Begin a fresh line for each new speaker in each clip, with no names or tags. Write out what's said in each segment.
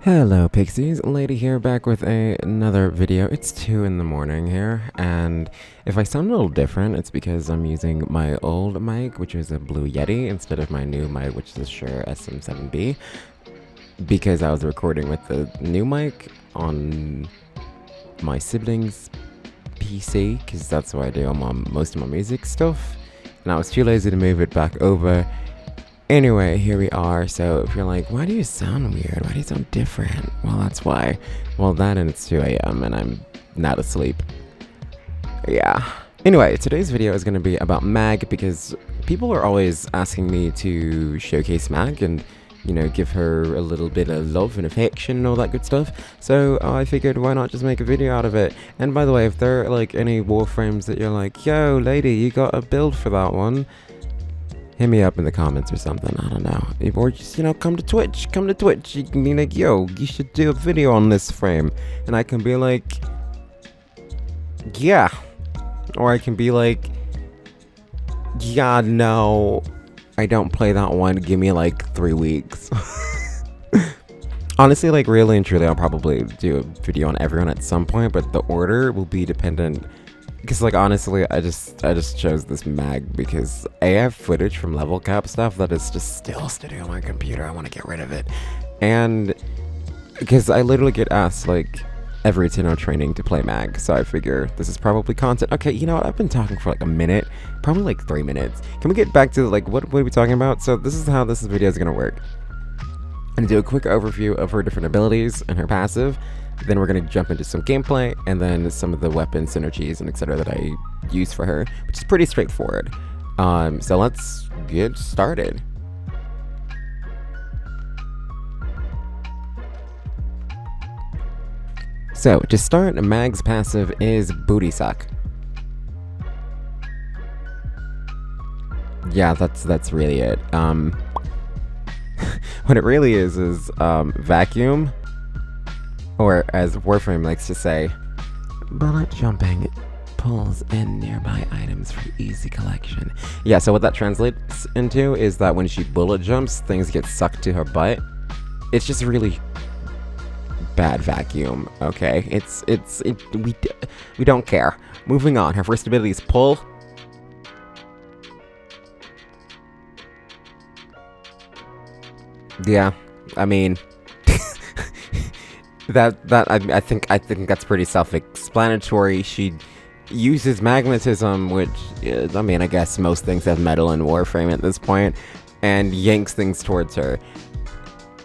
Hello Pixies, Lady here back with another video. It's 2 in the morning here, and if I sound a little different, it's because I'm using my old mic, which is a Blue Yeti, instead of my new mic, which is a Shure SM7B, because I was recording with the new mic on my siblings' PC, because that's what I do on most of my music stuff, and I was too lazy to move it back over. Anyway, here we are. So if you're like, why do you sound weird? Why do you sound different? Well, that's why. Well, that and it's 2 a.m. and I'm not asleep. Yeah. Anyway, today's video is going to be about Mag because people are always asking me to showcase Mag and, you know, give her a little bit of love and affection and all that good stuff. So I figured, why not just make a video out of it? And by the way, if there are like any Warframes that you're like, yo, lady, you got a build for that one, hit me up in the comments or something, I don't know. Or just, you know, come to Twitch. You can be like, yo, you should do a video on this frame. And I can be like, yeah. Or I can be like, yeah, no, I don't play that one. Give me like 3 weeks. Honestly, like really and truly, I'll probably do a video on everyone at some point, but the order will be dependent. Because, like, honestly, I just chose this Mag because I have footage from level cap stuff that is just still sitting on my computer. I want to get rid of it. And because I literally get asked, like, every Tenno training to play Mag. So I figure this is probably content. Okay, you know what? I've been talking for, like, a minute. Probably, like, 3 minutes. Can we get back to, like, what are we talking about? So this is how this video is going to work. I'm going to do a quick overview of her different abilities and her passive. Then we're going to jump into some gameplay, and then some of the weapon synergies and etc. that I use for her, which is pretty straightforward. So let's get started. So to start, Mag's passive is Booty Suck. Yeah, that's really it. What it really is vacuum. Or, as Warframe likes to say, bullet jumping pulls in nearby items for easy collection. Yeah, so what that translates into is that when she bullet jumps, things get sucked to her butt. It's just really bad vacuum, okay? We don't care. Moving on, her first ability is pull. Yeah, I mean... I think that's pretty self-explanatory. She uses magnetism, which is, I mean, I guess most things have metal in Warframe at this point, and yanks things towards her.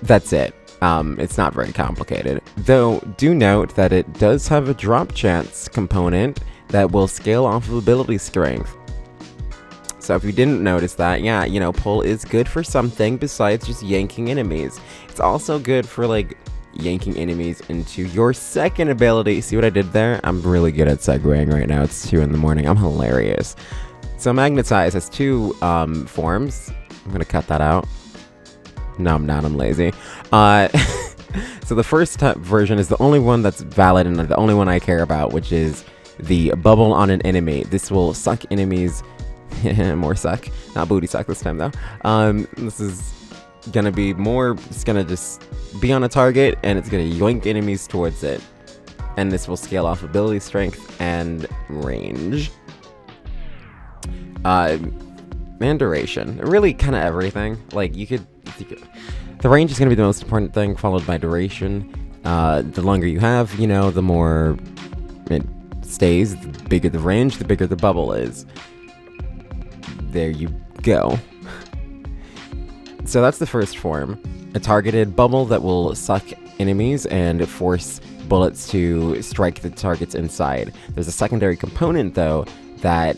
That's it. It's not very complicated. Though, do note that it does have a drop chance component that will scale off of ability strength. So if you didn't notice that, yeah, you know, pull is good for something besides just yanking enemies. It's also good for, like, yanking enemies into your second ability. See what I did there? I'm really good at segueing right now. It's 2 in the morning. I'm hilarious. So Magnetize has 2 forms. I'm gonna cut that out. No, I'm not. I'm lazy. So the first version is the only one that's valid and the only one I care about, which is the bubble on an enemy. This will suck enemies. More suck. Not booty suck this time, though. This is gonna be more, it's gonna just be on a target and it's gonna yoink enemies towards it, and this will scale off ability strength and range, and duration. Really kind of everything. Like you could the range is gonna be the most important thing, followed by duration. The longer you have, you know, the more it stays. The bigger the range, the bigger the bubble is. There you go. So that's the first form, a targeted bubble that will suck enemies and force bullets to strike the targets inside. There's a secondary component, though, that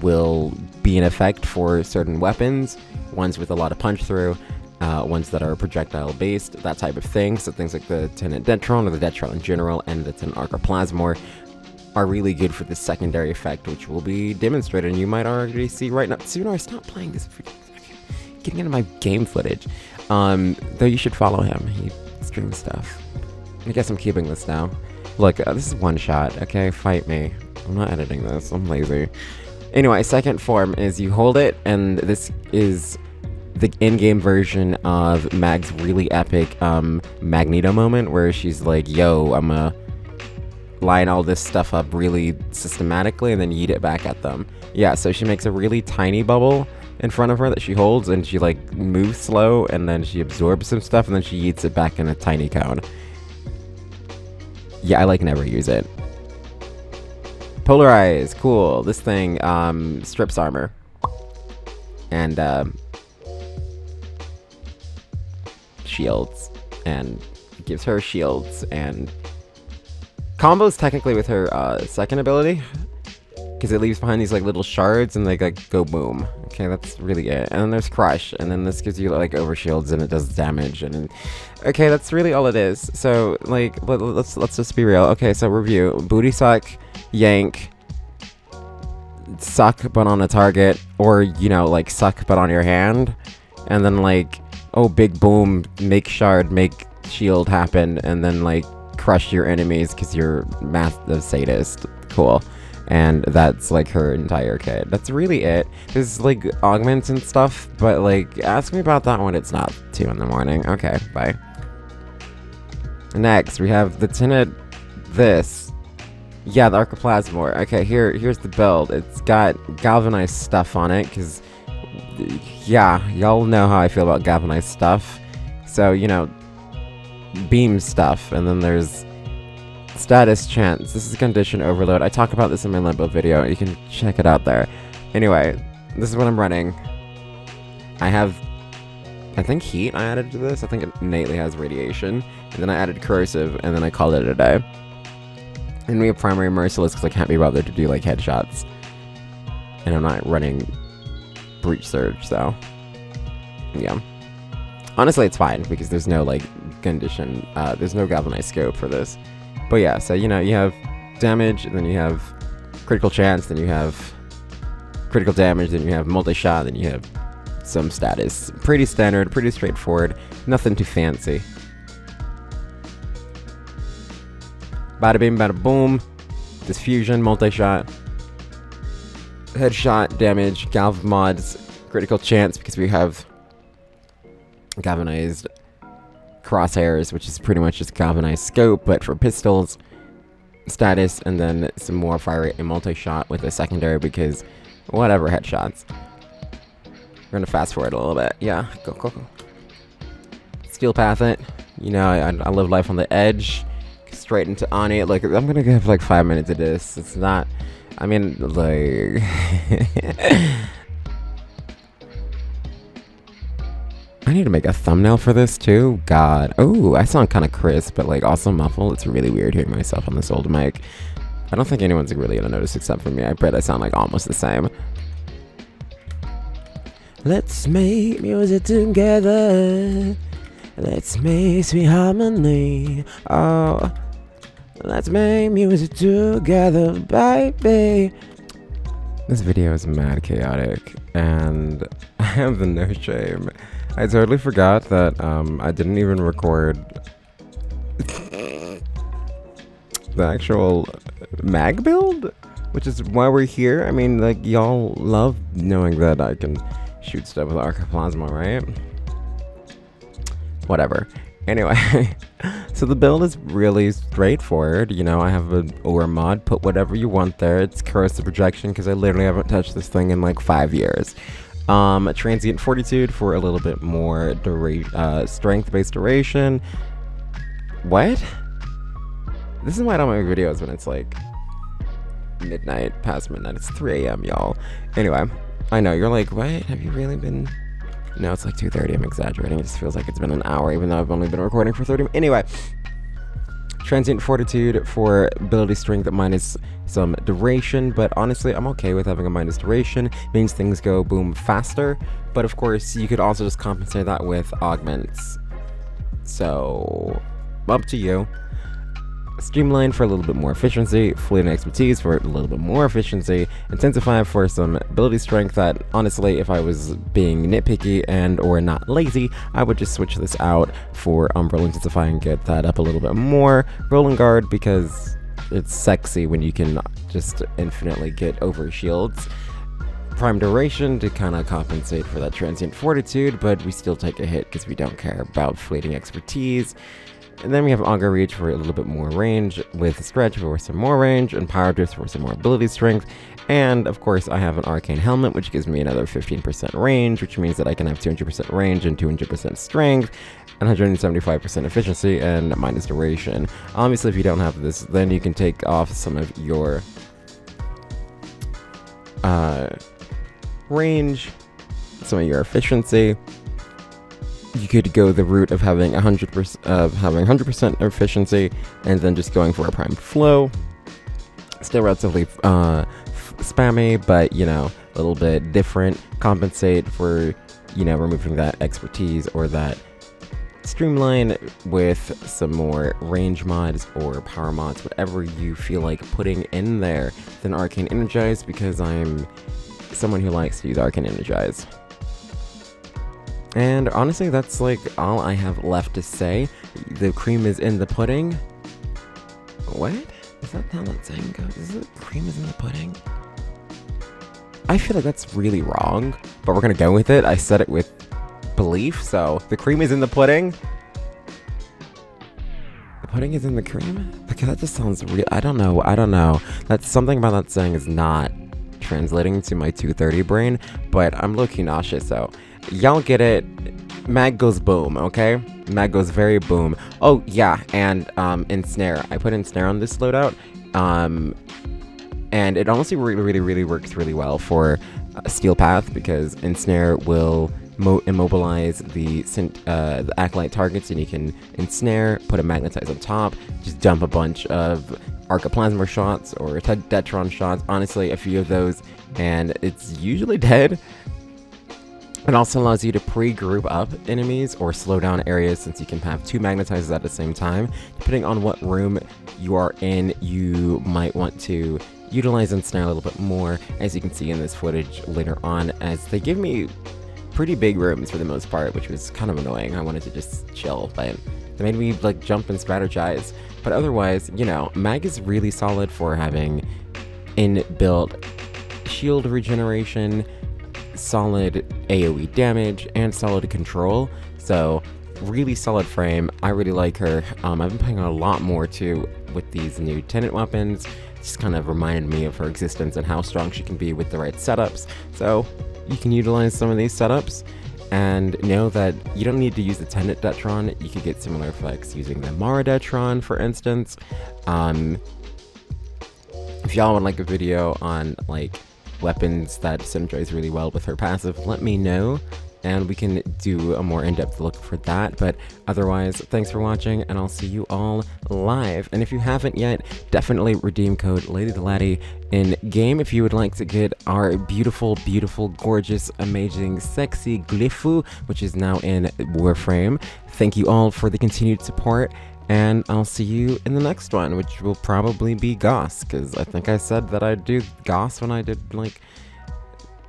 will be in effect for certain weapons, ones with a lot of punch through, ones that are projectile based, that type of thing. So things like the Tenet Detron or the Detron in general and the Tenet Arcoplasmor are really good for this secondary effect, which will be demonstrated, and you might already see right now. Soon I stop playing this video. Getting into my game footage. Though you should follow him. He streams stuff. I guess I'm keeping this now. Look, this is one shot, okay? Fight me. I'm not editing this. I'm lazy. Anyway, second form is you hold it, and this is the in-game version of Mag's really epic Magneto moment, where she's like, yo, I'm gonna line all this stuff up really systematically and then yeet it back at them. Yeah, so she makes a really tiny bubble in front of her that she holds, and she like moves slow, and then she absorbs some stuff, and then she yeets it back in a tiny cone. Yeah, I like never use it. Polarize, cool. This thing strips armor. And shields. And gives her shields. And combos technically with her second ability. Because it leaves behind these like little shards and they like go boom. Okay, that's really it. And then there's Crush. And then this gives you like overshields and it does damage. And okay, that's really all it is. So like let's just be real. Okay, so review. Booty suck, yank, suck but on a target, or you know, like suck but on your hand. And then like, oh, big boom, make shard, make shield happen, and then like crush your enemies because you're massive sadist. Cool. And that's like her entire kit. That's really it. There's like augments and stuff, but like ask me about that when it's not 2 in the morning. Okay, bye. Next, we have the tinted this. Yeah, the Archoplasmor. Okay, here's the build. It's got galvanized stuff on it, because yeah, y'all know how I feel about galvanized stuff. So, you know, beam stuff, and then there's status chance. This is condition overload. I talk about this in my limbo video. You can check it out there. Anyway, this is what I'm running. I have, I think, heat I added to this. I think it innately has radiation. And then I added corrosive, and then I called it a day. And we have primary merciless because I can't be bothered to do like headshots. And I'm not running breach surge, so yeah. Honestly, it's fine because there's no like condition. There's no galvanized scope for this. But yeah, so you know, you have damage, and then you have critical chance, then you have critical damage, then you have multi-shot, then you have some status. Pretty standard, pretty straightforward, nothing too fancy. Bada bing, bada boom. Diffusion, multi-shot, headshot, damage, galv mods, critical chance because we have galvanized crosshairs, which is pretty much just galvanized scope, but for pistols, status, and then some more fire rate and multi-shot with a secondary because whatever, headshots. We're gonna fast forward a little bit. Yeah, go. Steel path it. You know, I live life on the edge. Straight into Ani. Like, I'm gonna give like 5 minutes of this. It's not, I mean, like I need to make a thumbnail for this too. God. Oh, I sound kind of crisp, but like also muffled. It's really weird hearing myself on this old mic. I don't think anyone's really gonna notice except for me. I bet I sound like almost the same. Let's make music together. Let's make sweet harmony. Oh, let's make music together, baby. This video is mad chaotic, and I have no shame. I totally forgot that I didn't even record the actual mag build, which is why we're here. I mean, like, y'all love knowing that I can shoot stuff with Archoplasma, right? Whatever. Anyway, so the build is really straightforward. You know, I have an ore mod, put whatever you want there. It's corrosive projection because I literally haven't touched this thing in like 5 years. Transient fortitude for a little bit more strength-based duration. What? This is why I don't make videos when it's like midnight, past midnight. It's 3 a.m., y'all. Anyway, I know, you're like, what? Have you really been... No, it's like 2:30. I'm exaggerating. It just feels like it's been an hour, even though I've only been recording for 30 minutes. Anyway, transient fortitude for ability strength minus some duration, but honestly, I'm okay with having a minus duration. It means things go boom faster, but of course, you could also just compensate that with augments. So, up to you. Streamline for a little bit more efficiency, fleeting expertise for a little bit more efficiency, intensify for some ability strength that, honestly, if I was being nitpicky and or not lazy, I would just switch this out for Umbral Intensify and get that up a little bit more. Rolling Guard, because it's sexy when you can just infinitely get over shields. prime duration to kind of compensate for that transient fortitude, but we still take a hit because we don't care about fleeting expertise. And then we have Augur Reach for a little bit more range, with Stretch for some more range, and Power Drift for some more ability strength. And of course, I have an Arcane Helmet, which gives me another 15% range, which means that I can have 200% range and 200% strength, and 175% efficiency, and minus duration. Obviously, if you don't have this, then you can take off some of your range, some of your efficiency. You could go the route of having 100% efficiency, and then just going for a prime flow. Still relatively spammy, but a little bit different. Compensate for removing that expertise or that streamline with some more range mods or power mods, whatever you feel like putting in there. Then Arcane Energize, because I'm someone who likes to use Arcane Energize. And honestly, that's like all I have left to say. The cream is in the pudding. What? Is that how that saying goes? Is it cream is in the pudding? I feel like that's really wrong, but we're gonna go with it. I said it with belief, so the cream is in the pudding. The pudding is in the cream? Okay, that just sounds real. I don't know. That's something about that saying is not translating to my 230 brain, but I'm low-key nauseous, so y'all get it. Mag goes boom, okay? Mag goes very boom. Oh, yeah, and Ensnare. I put Ensnare on this loadout, and it honestly really works really well for Steel Path, because Ensnare will immobilize the Acolyte targets, and you can Ensnare, put a Magnetize on top, just dump a bunch of Arcoplasma shots or Detron shots, honestly, a few of those, and it's usually dead. It also allows you to pre-group up enemies or slow down areas, since you can have two magnetizers at the same time. Depending on what room you are in, you might want to utilize Ensnare a little bit more, as you can see in this footage later on, as they give me pretty big rooms for the most part, which was kind of annoying. I wanted to just chill, but they made me like jump and strategize. But otherwise, Mag is really solid for having inbuilt shield regeneration, solid AoE damage, and solid control. So really solid frame. I really like her. I've been playing a lot more too with these new Tenant weapons. Just kind of reminded me of her existence and how strong she can be with the right setups. So you can utilize some of these setups and know that you don't need to use the Tenant Detron. You could get similar effects using the Mara Detron, for instance. If y'all would like a video on like weapons that synergize really well with her passive, let me know, and we can do a more in-depth look for that. But otherwise, thanks for watching, and I'll see you all live. And if you haven't yet, definitely redeem code LadyTheLaddie in game if you would like to get our beautiful, gorgeous, amazing, sexy Glyph, which is now in Warframe. Thank you all for the continued support, and I'll see you in the next one, which will probably be Goss, because I think I said that I'd do Goss when I did like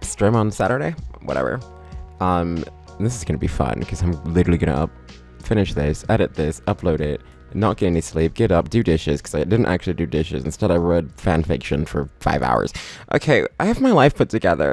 stream on Saturday, whatever. This is gonna be fun, because I'm literally gonna finish this, edit this, upload it, not get any sleep, get up, do dishes, because I didn't actually do dishes. Instead, I read fanfiction for 5 hours. Okay, I have my life put together.